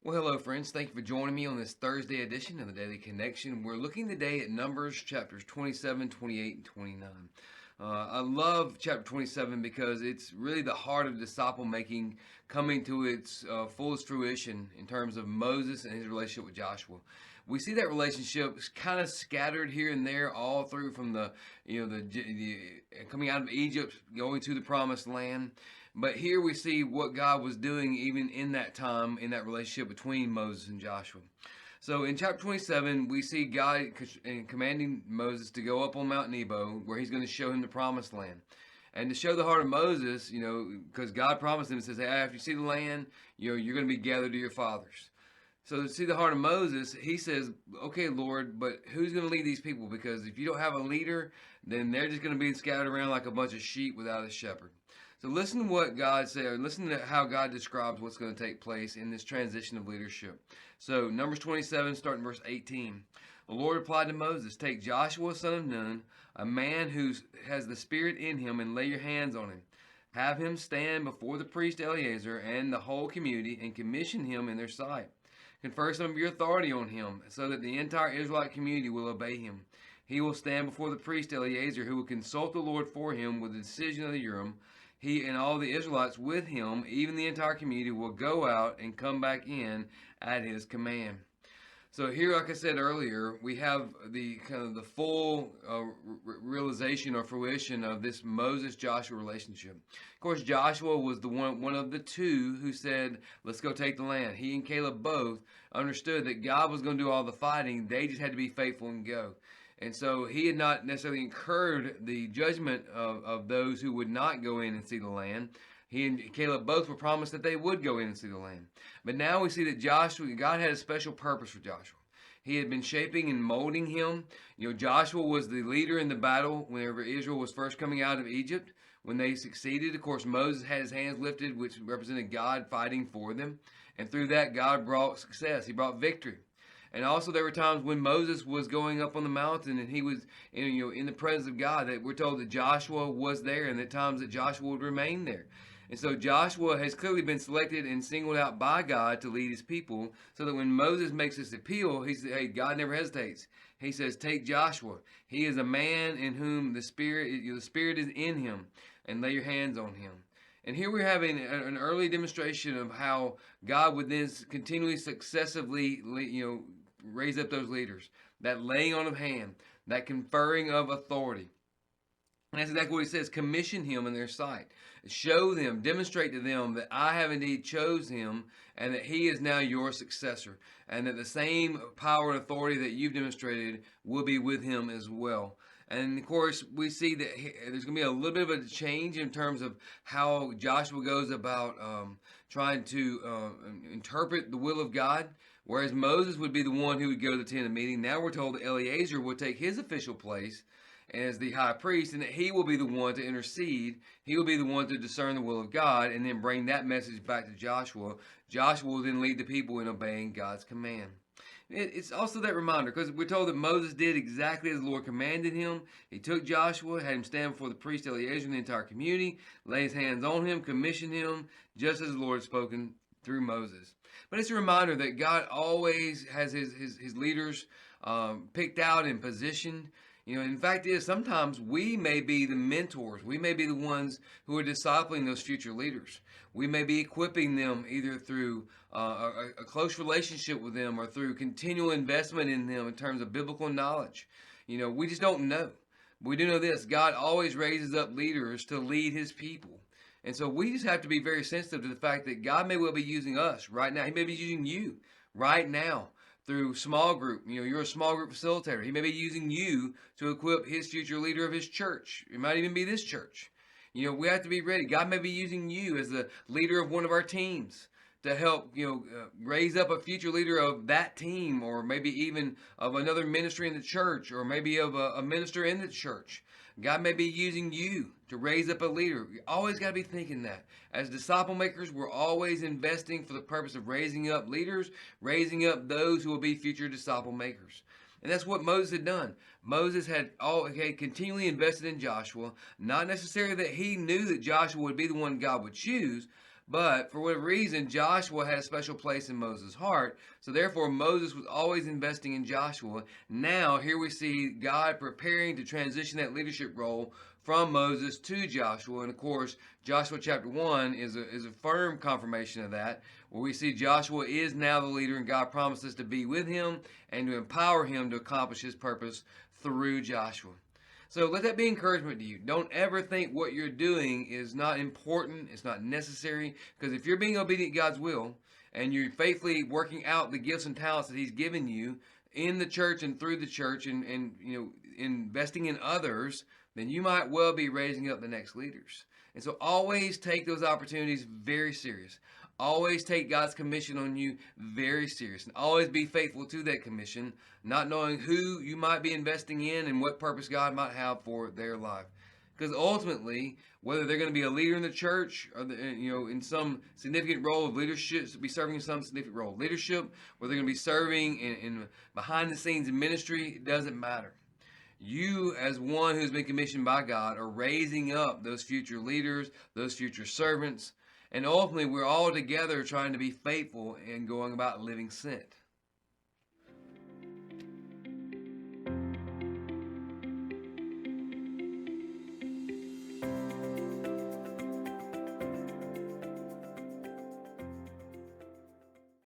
Well, hello, friends. Thank you for joining me on this Thursday edition of the Daily Connection. We're looking today at Numbers chapters 27, 28, and 29. I love chapter 27 because it's really the heart of disciple making coming to its fullest fruition in terms of Moses and his relationship with Joshua. We see that relationship kind of scattered here and there all through from the coming out of Egypt, going to the promised land. But here we see what God was doing even in that time, in that relationship between Moses and Joshua. So in chapter 27, we see God commanding Moses to go up on Mount Nebo, where he's going to show him the promised land. And to show the heart of Moses, because God promised him, says, hey, after you see the land, you're going to be gathered to your fathers. So to see the heart of Moses, he says, okay, Lord, but who's going to lead these people? Because if you don't have a leader, then they're just going to be scattered around like a bunch of sheep without a shepherd. So listen to what God said, or listen to how God describes what's going to take place in this transition of leadership. So Numbers 27, starting verse 18. The Lord replied to Moses, take Joshua, son of Nun, a man who has the Spirit in him, and lay your hands on him. Have him stand before the priest Eleazar and the whole community, and commission him in their sight. Confer some of your authority on him, so that the entire Israelite community will obey him. He will stand before the priest Eleazar, who will consult the Lord for him with the decision of the Urim. He and all the Israelites with him, even the entire community, will go out and come back in at his command. So here, like I said earlier, we have the kind of the full realization or fruition of this Moses-Joshua relationship. Of course, Joshua was the one of the two who said, let's go take the land. He and Caleb both understood that God was going to do all the fighting. They just had to be faithful and go. And so he had not necessarily incurred the judgment of those who would not go in and see the land. He and Caleb both were promised that they would go in and see the land. But now we see that God had a special purpose for Joshua. He had been shaping and molding him. Joshua was the leader in the battle whenever Israel was first coming out of Egypt. When they succeeded, of course, Moses had his hands lifted, which represented God fighting for them. And through that, God brought success. He brought victory. And also there were times when Moses was going up on the mountain and he was in the presence of God, that we're told that Joshua was there, and at times that Joshua would remain there. And so Joshua has clearly been selected and singled out by God to lead his people, so that when Moses makes this appeal, he says, hey, God never hesitates. He says, take Joshua. He is a man in whom the Spirit is in him, and lay your hands on him. And here we're having an early demonstration of how God would then continually, successively, raise up those leaders. That laying on of hand, that conferring of authority. And that's exactly what he says, commission him in their sight. Show them, demonstrate to them that I have indeed chose him, and that he is now your successor. And that the same power and authority that you've demonstrated will be with him as well. And of course, we see that there's going to be a little bit of a change in terms of how Joshua goes about trying to interpret the will of God. Whereas Moses would be the one who would go to the tent of meeting. Now we're told that Eleazar will take his official place as the high priest, and that he will be the one to intercede. He will be the one to discern the will of God and then bring that message back to Joshua. Joshua will then lead the people in obeying God's command. It's also that reminder, because we're told that Moses did exactly as the Lord commanded him. He took Joshua, had him stand before the priest Eleazar and the entire community, lay his hands on him, commissioned him, just as the Lord had spoken through Moses. But it's a reminder that God always has his leaders picked out and positioned. In fact, sometimes we may be the mentors. We may be the ones who are discipling those future leaders. We may be equipping them either through a close relationship with them or through continual investment in them in terms of biblical knowledge. We just don't know. We do know this: God always raises up leaders to lead his people. And so we just have to be very sensitive to the fact that God may well be using us right now. He may be using you right now through small group. You're a small group facilitator. He may be using you to equip his future leader of his church. It might even be this church. We have to be ready. God may be using you as the leader of one of our teams to help, raise up a future leader of that team, or maybe even of another ministry in the church, or maybe of a minister in the church. God may be using you to raise up a leader. You always got to be thinking that. As disciple makers, we're always investing for the purpose of raising up leaders, raising up those who will be future disciple makers. And that's what Moses had done. Moses had continually invested in Joshua, not necessarily that he knew that Joshua would be the one God would choose, But for whatever reason, Joshua had a special place in Moses' heart. So therefore, Moses was always investing in Joshua. Now, here we see God preparing to transition that leadership role from Moses to Joshua. And of course, Joshua chapter 1 is a firm confirmation of that, where we see Joshua is now the leader, and God promises to be with him and to empower him to accomplish his purpose through Joshua. So let that be encouragement to you. Don't ever think what you're doing is not important, it's not necessary, because if you're being obedient to God's will and you're faithfully working out the gifts and talents that He's given you in the church and through the church and investing in others, then you might well be raising up the next leaders. And so always take those opportunities very serious. Always take God's commission on you very serious, and always be faithful to that commission, not knowing who you might be investing in and what purpose God might have for their life. Because ultimately, whether they're going to be a leader in the church or in some significant role of leadership, be serving in some significant role of leadership, whether they're going to be serving in behind the scenes in ministry, it doesn't matter. You, as one who's been commissioned by God, are raising up those future leaders, those future servants. And ultimately, we're all together trying to be faithful and going about living sent.